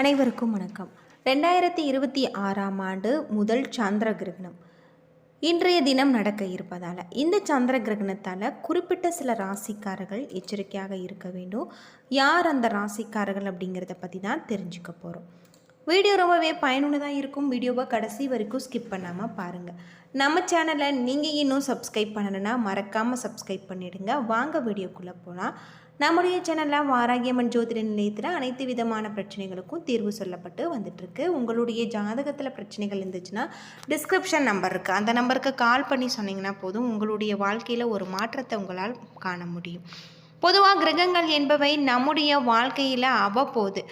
அனைவருக்கும் வணக்கம். 2026ஆம் ஆண்டு முதல் சந்திர கிரகணம் இன்றைய தினம் நடக்க இருப்பதால் இந்த சந்திர கிரகணத்தால் குறிப்பிட்ட சில ராசிக்காரர்கள் எச்சரிக்கையாக இருக்க வேண்டும். யார் அந்த ராசிக்காரர்கள் அப்படிங்கிறத பற்றி தான் தெரிஞ்சுக்க போகிறோம். வீடியோ ரொம்பவே பயனுள்ளதாக இருக்கும். வீடியோவை கடைசி வரைக்கும் ஸ்கிப் பண்ணாமல் பாருங்கள். நம்ம சேனலை நீங்கள் இன்னும் சப்ஸ்கிரைப் பண்ணலைன்னா மறக்காமல் சப்ஸ்கிரைப் பண்ணிவிடுங்க. வாங்க வீடியோக்குள்ளே போகலாம். நம்முடைய சேனலில் வாராகியம்மன் ஜோதிட நிலையத்தில் அனைத்து விதமான பிரச்சனைகளுக்கும் தீர்வு சொல்லப்பட்டு வந்துட்டுருக்கு. உங்களுடைய ஜாதகத்தில் பிரச்சனைகள் இருந்துச்சுன்னா டிஸ்கிரிப்ஷன் நம்பர் இருக்குது, அந்த நம்பருக்கு கால் பண்ணி சொன்னீங்கன்னா போதும், உங்களுடைய வாழ்க்கையில் ஒரு மாற்றத்தை உங்களால் காண முடியும். பொதுவாக கிரகங்கள் என்பவை நம்முடைய வாழ்க்கையில் அவ்வப்போது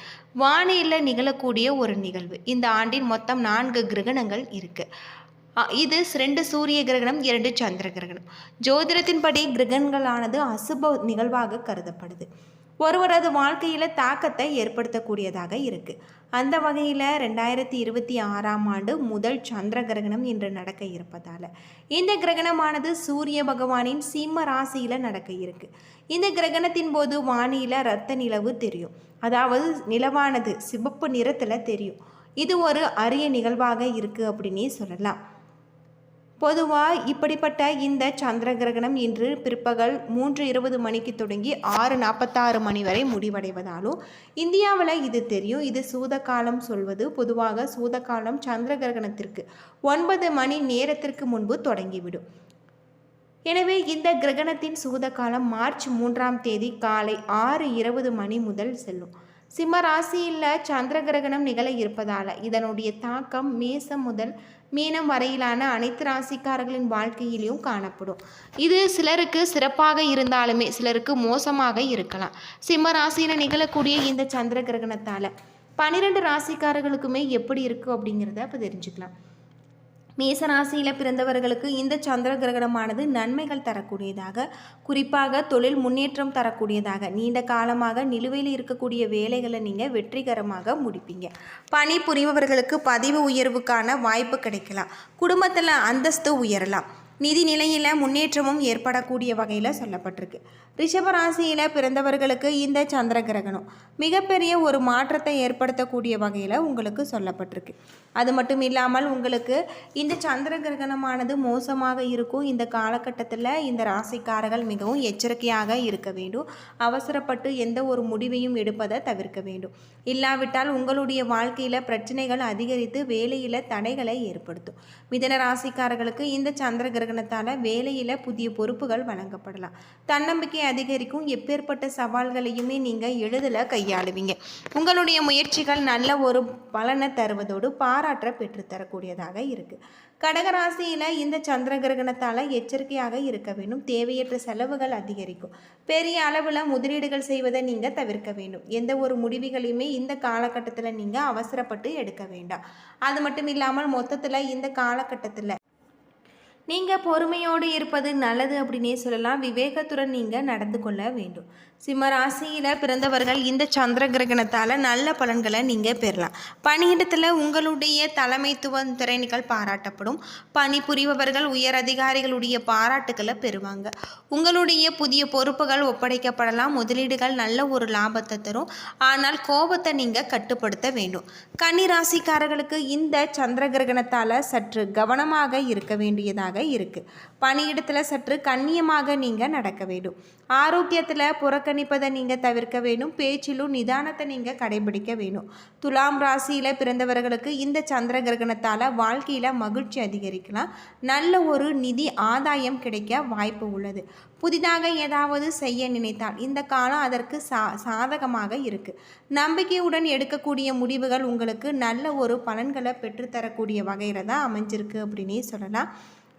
வானிலையில் நிகழக்கூடிய ஒரு நிகழ்வு. இந்த ஆண்டின் மொத்தம் 4 கிரகணங்கள் இருக்குது. இது 2 சூரிய கிரகணம், 2 சந்திர கிரகணம். ஜோதிடத்தின்படி கிரகணங்களானது அசுப நிகழ்வாக கருதப்படுது. ஒருவரது வாழ்க்கையில் தாக்கத்தை ஏற்படுத்தக்கூடியதாக இருக்குது. அந்த வகையில் 2026ஆம் ஆண்டு முதல் சந்திர கிரகணம் இன்று நடக்க இருப்பதால் இந்த கிரகணமானது சூரிய பகவானின் சிம்ம ராசியில் நடக்க இருக்கு. இந்த கிரகணத்தின் போது வானியில் இரத்த நிலவு தெரியும். அதாவது நிலவானது சிவப்பு நிறத்தில் தெரியும். இது ஒரு அரிய நிகழ்வாக இருக்குது அப்படின்னே சொல்லலாம். பொதுவாக இப்படிப்பட்ட இந்த சந்திர கிரகணம் இன்று பிற்பகல் 3:20 மணிக்கு தொடங்கி 6:46 மணி வரை முடிவடைவதாலும் இந்தியாவில் இது தெரியும். இது சூதகாலம் சொல்வது. பொதுவாக சூதகாலம் சந்திர கிரகணத்திற்கு 9 மணி நேரத்திற்கு முன்பு தொடங்கிவிடும். எனவே இந்த கிரகணத்தின் சூதகாலம் மார்ச் 3ஆம் தேதி காலை 6:20 மணி முதல் செல்லும். சிம்ம ராசியில் சந்திர கிரகணம் நிகழ இருப்பதால் இதனுடைய தாக்கம் மேசம் முதல் மீனம் வரையிலான அனைத்து ராசிக்காரர்களின் வாழ்க்கையிலும் காணப்படும். இது சிலருக்கு சிறப்பாக இருந்தாலுமே சிலருக்கு மோசமாக இருக்கலாம். சிம்ம ராசியில் நிகழக்கூடிய இந்த சந்திர கிரகணத்தால் 12 ராசிக்காரர்களுக்குமே எப்படி இருக்குது அப்படிங்கிறத இப்போ தெரிஞ்சுக்கலாம். மேசராசியில் பிறந்தவர்களுக்கு இந்த சந்திர கிரகணமானது நன்மைகள் தரக்கூடியதாக, குறிப்பாக தொழில் முன்னேற்றம் தரக்கூடியதாக, நீண்ட காலமாக நிலுவையில் இருக்கக்கூடிய வேலைகளை நீங்கள் வெற்றிகரமாக முடிப்பீங்க. பணி புரிபவர்களுக்கு பதவி உயர்வுக்கான வாய்ப்பு கிடைக்கலாம். குடும்பத்தில் அந்தஸ்து உயரலாம். நிதி நிலையில் முன்னேற்றமும் ஏற்படக்கூடிய வகையில் சொல்லப்பட்டிருக்கு. ரிஷபராசியில் பிறந்தவர்களுக்கு இந்த சந்திர கிரகணம் மிகப்பெரிய ஒரு மாற்றத்தை ஏற்படுத்தக்கூடிய வகையில் உங்களுக்கு சொல்லப்பட்டிருக்கு. அது மட்டும் இல்லாமல் உங்களுக்கு இந்த சந்திர கிரகணமானது மோசமாக இருக்கும். இந்த காலகட்டத்தில் இந்த ராசிக்காரர்கள் மிகவும் எச்சரிக்கையாக இருக்க வேண்டும். அவசரப்பட்டு எந்த ஒரு முடிவையும் எடுப்பதை தவிர்க்க வேண்டும். இல்லாவிட்டால் உங்களுடைய வாழ்க்கையில் பிரச்சனைகள் அதிகரித்து வேலையில் தடைகளை ஏற்படுத்தும். மிதன ராசிக்காரர்களுக்கு இந்த சந்திர கிரகணத்தால் வேலையில் புதிய பொறுப்புகள் வழங்கப்படலாம். தன்னம்பிக்கை அதிகரிக்கும். எப்பேற்பட்ட சவால்களையுமே நீங்கள் எளிதில் கையாளுவீங்க. உங்களுடைய முயற்சிகள் நல்ல ஒரு பலனை தருவதோடு பாராட்ட பெற்றுத்தரக்கூடியதாக இருக்குது. கடகராசியில் இந்த சந்திர கிரகணத்தால் எச்சரிக்கையாக இருக்க வேண்டும். தேவையற்ற செலவுகள் அதிகரிக்கும். பெரிய அளவில் முதலீடுகள் செய்வதை நீங்கள் தவிர்க்க வேண்டும். எந்த ஒரு முடிவுகளையுமே இந்த காலகட்டத்தில் நீங்கள் அவசரப்பட்டு எடுக்க வேண்டாம். அது மட்டும் இல்லாமல் மொத்தத்தில் இந்த காலகட்டத்தில் நீங்கள் பொறுமையோடு இருப்பது நல்லது அப்படின்னே சொல்லலாம். விவேகத்துடன் நீங்கள் நடந்து கொள்ள வேண்டும். சிம்ம ராசியில் பிறந்தவர்கள் இந்த சந்திர கிரகணத்தால் நல்ல பலன்களை நீங்கள் பெறலாம். பணியிடத்தில் உங்களுடைய தலைமைத்துவ திறன்கள் பாராட்டப்படும். பணி புரிபவர்கள் உயர் அதிகாரிகளுடைய பாராட்டுகளை பெறுவாங்க. உங்களுடைய புதிய பொறுப்புகள் ஒப்படைக்கப்படலாம். முதலீடுகள் நல்ல ஒரு லாபத்தை தரும். ஆனால் கோபத்தை நீங்கள் கட்டுப்படுத்த வேண்டும். கன்னி ராசிக்காரர்களுக்கு இந்த சந்திர கிரகணத்தால் சற்று கவனமாக இருக்க வேண்டியதாக இருக்கு. பணியிடத்தில் சற்று கண்ணியமாக நீங்கள் நடக்க வேண்டும். ஆரோக்கியத்தில் புறக்கணிப்பதை நீங்கள் தவிர்க்க வேண்டும். பேச்சிலும் நிதானத்தை நீங்கள் கடைபிடிக்க வேண்டும். துலாம் ராசியில் பிறந்தவர்களுக்கு இந்த சந்திர கிரகணத்தால் வாழ்க்கையில் மகிழ்ச்சி அதிகரிக்கலாம். நல்ல ஒரு நிதி ஆதாயம் கிடைக்க வாய்ப்பு உள்ளது. புதிதாக ஏதாவது செய்ய நினைத்தால் இந்த காலம் அதற்கு சாதகமாக இருக்குது. நம்பிக்கையுடன் எடுக்கக்கூடிய முடிவுகள் உங்களுக்கு நல்ல ஒரு பலன்களை பெற்றுத்தரக்கூடிய வகையில் தான் அமைஞ்சிருக்கு அப்படின்னே சொல்லலாம்.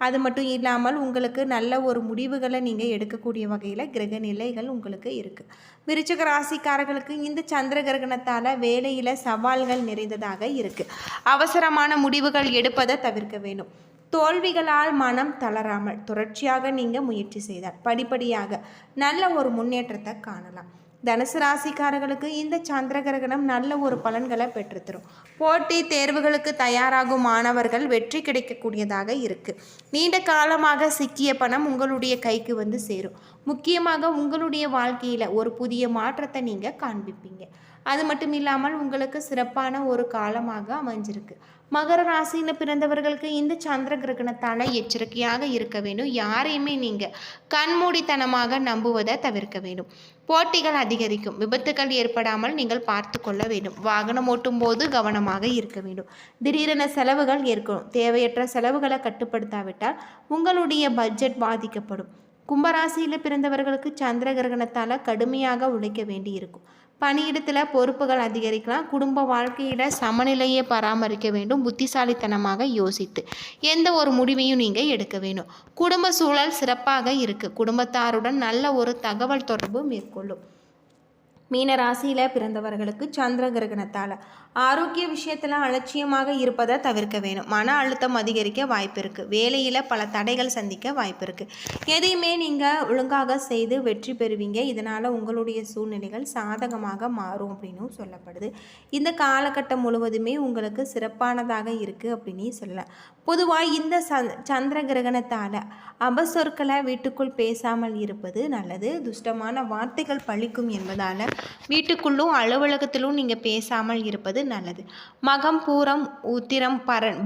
அது மட்டும் இல்லாமல் உங்களுக்கு நல்ல ஒரு முடிவுகளை நீங்கள் எடுக்கக்கூடிய வகையில் கிரக நிலைகள் உங்களுக்கு இருக்குது. விருச்சிக ராசிக்காரர்களுக்கு இந்த சந்திர கிரகணத்தால் வேலையில் சவால்கள் நிறைந்ததாக இருக்குது. அவசரமான முடிவுகள் எடுப்பதை தவிர்க்க வேண்டும். தோல்விகளால் மனம் தளராமல் தொடர்ச்சியாக நீங்கள் முயற்சி செய்தால் படிப்படியாக நல்ல ஒரு முன்னேற்றத்தை காணலாம். தனுசு ராசிக்காரர்களுக்கு இந்த சந்திர கிரகணம் நல்ல ஒரு பலன்களை பெற்றுத்தரும். போட்டி தேர்வுகளுக்கு தயாராகும் மாணவர்கள் வெற்றி கிடைக்கக்கூடியதாக இருக்குது. நீண்ட காலமாக சிக்கிய பணம் உங்களுடைய கைக்கு வந்து சேரும். முக்கியமாக உங்களுடைய வாழ்க்கையில் ஒரு புதிய மாற்றத்தை நீங்கள் காண்பிப்பீங்க. அது மட்டும் இல்லாமல் உங்களுக்கு சிறப்பான ஒரு காலமாக அமைஞ்சிருக்கு. மகர ராசியில் பிறந்தவர்களுக்கு இந்த சந்திர கிரகணத்தால் எச்சரிக்கையாக இருக்க வேண்டும். யாரையுமே நீங்கள் கண்மூடித்தனமாக நம்புவதை தவிர்க்க வேண்டும். போட்டிகள் அதிகரிக்கும். விபத்துகள் ஏற்படாமல் நீங்கள் பார்த்து கொள்ள வேண்டும். வாகனம் ஓட்டும் போது கவனமாக இருக்க வேண்டும். திடீரென செலவுகள் ஏற்படும். தேவையற்ற செலவுகளை கட்டுப்படுத்தாவிட்டால் உங்களுடைய பட்ஜெட் பாதிக்கப்படும். கும்பராசியில் பிறந்தவர்களுக்கு சந்திர கிரகணத்தால் கடுமையாக உழைக்க வேண்டி இருக்கும். பணியிடத்தில் பொறுப்புகள் அதிகரிக்கலாம். குடும்ப வாழ்க்கையில் சமநிலையை பராமரிக்க வேண்டும். புத்திசாலித்தனமாக யோசித்து எந்த ஒரு முடிவையும் நீங்கள் எடுக்க வேண்டும். குடும்ப சூழல் சிறப்பாக இருக்குது. குடும்பத்தாருடன் நல்ல ஒரு தகவல் தொடர்பு மேற்கொள்ளும். மீன ராசியில் பிறந்தவர்களுக்கு சந்திர கிரகணத்தால் ஆரோக்கிய விஷயத்தில் அலட்சியமாக இருப்பதை தவிர்க்க வேணும். மன அழுத்தம் அதிகரிக்க வாய்ப்பு இருக்குது. வேலையில் பல தடைகள் சந்திக்க வாய்ப்பு இருக்குது. எதையுமே நீங்கள் ஒழுங்காக செய்து வெற்றி பெறுவீங்க. இதனால் உங்களுடைய சூழ்நிலைகள் சாதகமாக மாறும் அப்படின்னும் சொல்லப்படுது. இந்த காலகட்டம் முழுவதுமே உங்களுக்கு சிறப்பானதாக இருக்குது அப்படின்னு சொல்லலாம். பொதுவாக இந்த சந்திர கிரகணத்தால் அபசொற்களை வீட்டுக்குள் பேசாமல் இருப்பது நல்லது. துஷ்டமான வார்த்தைகள் பழிக்கும் என்பதால் வீட்டுக்குள்ளும் அலுவலகத்திலும் நீங்கள் பேசாமல் இருப்பது நல்லது. மகம், பூரம், உத்திரம்,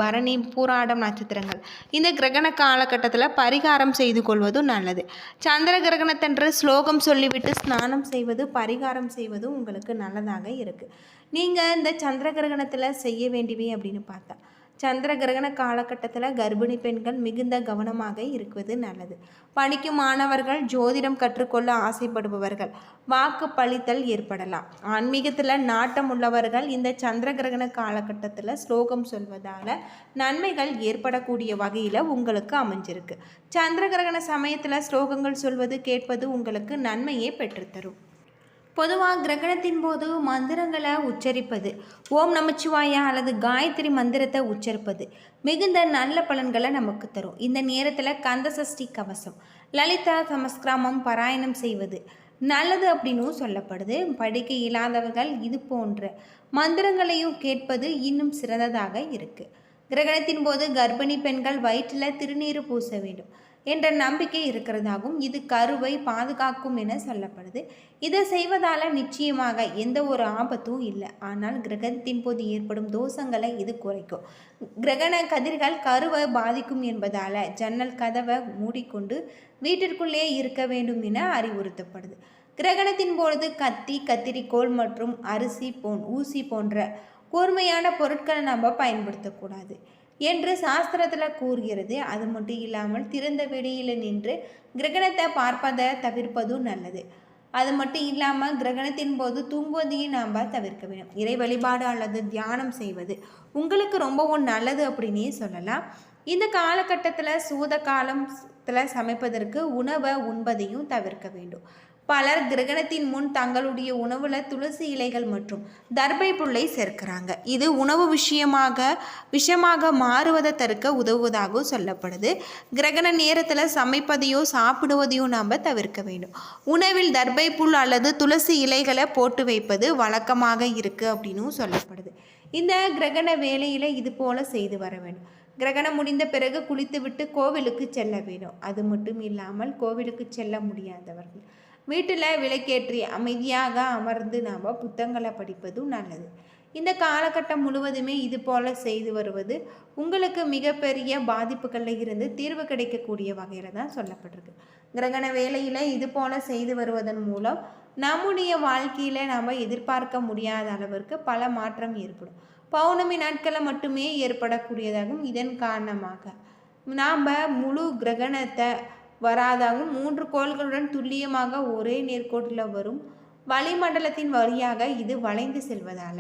பரணி, பூராடம் நட்சத்திரங்கள் இந்த கிரகண காலகட்டத்தில் பரிகாரம் செய்து கொள்வதும் நல்லது. சந்திர கிரகணத்தன்று ஸ்லோகம் சொல்லிவிட்டு ஸ்நானம் செய்வது, பரிகாரம் செய்வதும் உங்களுக்கு நல்லதாக இருக்குது. நீங்கள் இந்த சந்திர கிரகணத்தில் செய்ய வேண்டியவை அப்படின்னு பார்த்தா, சந்திர கிரகண காலகட்டத்தில் கர்ப்பிணி பெண்கள் மிகுந்த கவனமாக இருக்குவது நல்லது. படிக்கும் மாணவர்கள், ஜோதிடம் கற்றுக்கொள்ள ஆசைப்படுபவர்கள் வாக்கு பழித்தல் ஏற்படலாம். ஆன்மீகத்தில் நாட்டம் உள்ளவர்கள் இந்த சந்திர கிரகண காலகட்டத்தில் ஸ்லோகம் சொல்வதால் நன்மைகள் ஏற்படக்கூடிய வகையில் உங்களுக்கு அமைஞ்சிருக்கு. சந்திர கிரகண சமயத்தில் ஸ்லோகங்கள் சொல்வது, கேட்பது உங்களுக்கு நன்மையை பெற்றுத்தரும். பொதுவாக கிரகணத்தின் போது மந்திரங்களை உச்சரிப்பது, ஓம் நமச்சிவாயா அல்லது காயத்ரி மந்திரத்தை உச்சரிப்பது மிகுந்த நல்ல பலன்களை நமக்கு தரும். இந்த நேரத்தில் கந்த சஷ்டி கவசம், லலிதா சமஸ்கிராமம் பாராயணம் செய்வது நல்லது அப்படின்னு சொல்லப்படுது. படிக்க இயலாதவர்கள் இது போன்ற மந்திரங்களையும் கேட்பது இன்னும் சிறந்ததாக இருக்குது. கிரகணத்தின் போது கர்ப்பிணி பெண்கள் வயிற்றில் திருநீர் பூச வேண்டும் என்ற நம்பிக்கை இருக்கிறதாகவும் இது கருவை பாதுகாக்கும் என சொல்லப்படுது. இதை செய்வதால் நிச்சயமாக எந்த ஒரு ஆபத்தும் இல்லை. ஆனால் கிரகணத்தின் போது ஏற்படும் தோஷங்களை இது குறைக்கும். கிரகண கதிர்கள் கருவை பாதிக்கும் என்பதால் ஜன்னல் கதவை மூடிக்கொண்டு வீட்டிற்குள்ளே இருக்க வேண்டும் என அறிவுறுத்தப்படுது. கிரகணத்தின் பொழுது கத்தி, கத்திரிக்கோள் மற்றும் அரிசி ஊசி போன்ற கூர்மையான பொருட்களை நம்ம பயன்படுத்தக்கூடாது என்று சாஸ்திரத்தில் கூறுகிறது. அது மட்டும் இல்லாமல் திறந்த வெளியில் நின்று கிரகணத்தை பார்ப்பதை தவிர்ப்பதும் நல்லது. அது மட்டும் இல்லாமல் கிரகணத்தின் போது தூங்குவதையும் நாம் தவிர்க்க வேண்டும். இறை வழிபாடு அல்லது தியானம் செய்வது உங்களுக்கு ரொம்பவும் நல்லது அப்படின்னே சொல்லலாம். இந்த காலகட்டத்தில் சூத காலத்தில் சமைப்பதற்கு உணவை உண்பதையும் தவிர்க்க வேண்டும். பலர் கிரகணத்தின் முன் தங்களுடைய உணவில் துளசி இலைகள் மற்றும் தர்பை புல்லை சேர்க்கிறாங்க. இது உணவு விஷமாக மாறுவதை தடுக்க உதவுவதாகவும் சொல்லப்படுது. கிரகண நேரத்தில் சமைப்பதையோ சாப்பிடுவதையோ நாம் தவிர்க்க வேண்டும். உணவில் தர்பை புல் அல்லது துளசி இலைகளை போட்டு வைப்பது வழக்கமாக இருக்குது அப்படின்னும் சொல்லப்படுது. இந்த கிரகண வேளையில் இது போல செய்து வர வேண்டும். கிரகணம் முடிந்த பிறகு குளித்துவிட்டு கோவிலுக்கு செல்ல வேண்டும். அது மட்டும் இல்லாமல் கோவிலுக்கு செல்ல முடியாதவர்கள் வீட்டில் விளக்கேற்றி அமைதியாக அமர்ந்து நாம் புத்தகங்களை படிப்பதும் நல்லது. இந்த காலகட்டம் முழுவதுமே இது போல் செய்து வருவது உங்களுக்கு மிகப்பெரிய பாதிப்புகளில் இருந்து தீர்வு கிடைக்கக்கூடிய வகையில் தான் சொல்லப்பட்டிருக்கு. கிரகண வேளையில் இது போல் செய்து வருவதன் மூலம் நம்முடைய வாழ்க்கையில் நாம் எதிர்பார்க்க முடியாத அளவிற்கு பல மாற்றம் ஏற்படும். பௌர்ணமி நாட்களில் மட்டுமே ஏற்படக்கூடியதாகும். இதன் காரணமாக நாம் முழு கிரகணத்தை வராதாகவும் 3 கோள்களுடன் துல்லியமாக ஒரே நேர்கோட்டில் வரும் வளிமண்டலத்தின் வழியாக இது வளைந்து செல்வதால்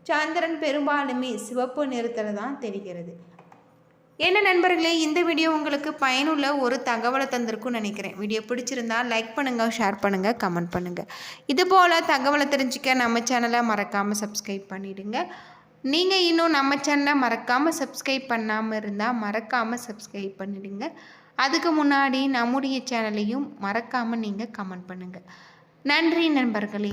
சந்திரன் பெரும்பாலுமே சிவப்பு நிறத்தில் தான் தெரிகிறது. என்ன நண்பர்களே, இந்த வீடியோ உங்களுக்கு பயனுள்ள ஒரு தகவலை தந்திருக்கும்னு நினைக்கிறேன். வீடியோ பிடிச்சிருந்தா லைக் பண்ணுங்கள், ஷேர் பண்ணுங்கள், கமெண்ட் பண்ணுங்கள். இதுபோல் தகவலை தெரிஞ்சுக்க நம்ம சேனலை மறக்காமல் சப்ஸ்கிரைப் பண்ணிவிடுங்க. நீங்கள் இன்னும் நம்ம சேனலை மறக்காமல் சப்ஸ்கிரைப் பண்ணாமல் இருந்தால் மறக்காமல் சப்ஸ்கிரைப் பண்ணிவிடுங்க. அதுக்கு முன்னாடி நம்முடைய சேனலையும் மறக்காமல் நீங்கள் கமெண்ட் பண்ணுங்கள். நன்றி நண்பர்களே.